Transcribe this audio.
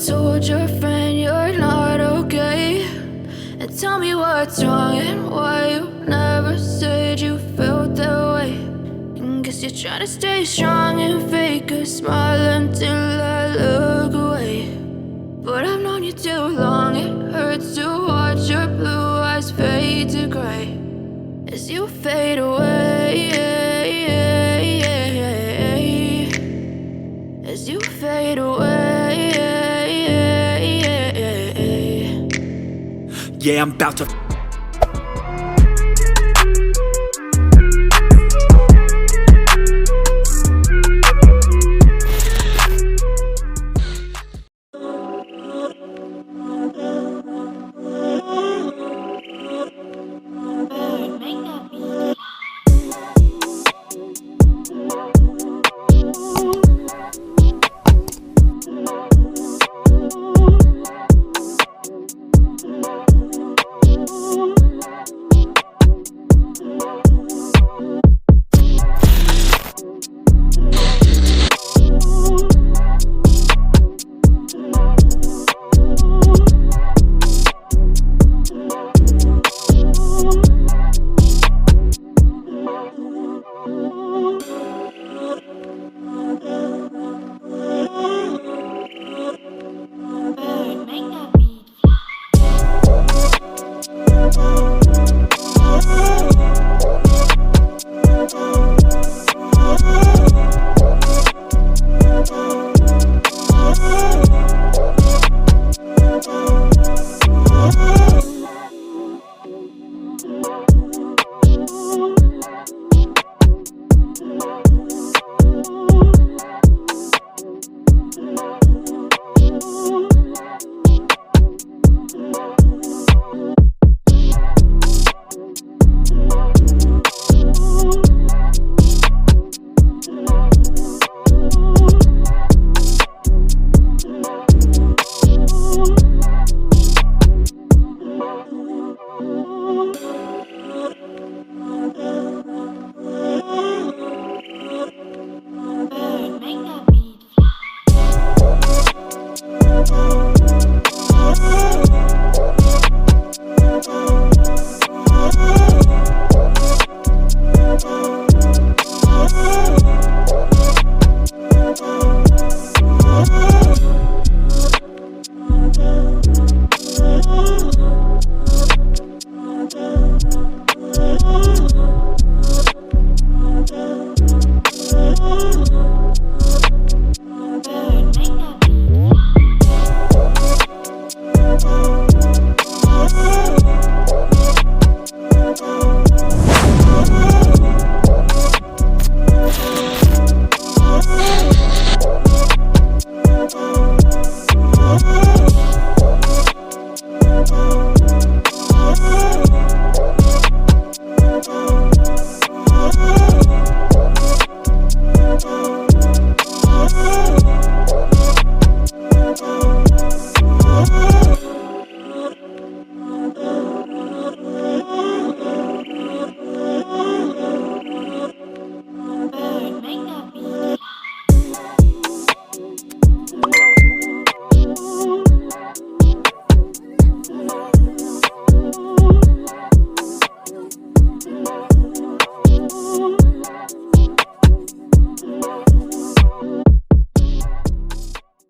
told your friend you're not okay, and tell me what's wrong and why you never said you felt that way. And guess you're trying to stay strong and fake a smile until I look away. But I've known you too long, it hurts to watch your blue eyes fade to gray as you fade away, as you fade away. Yeah, I'm about to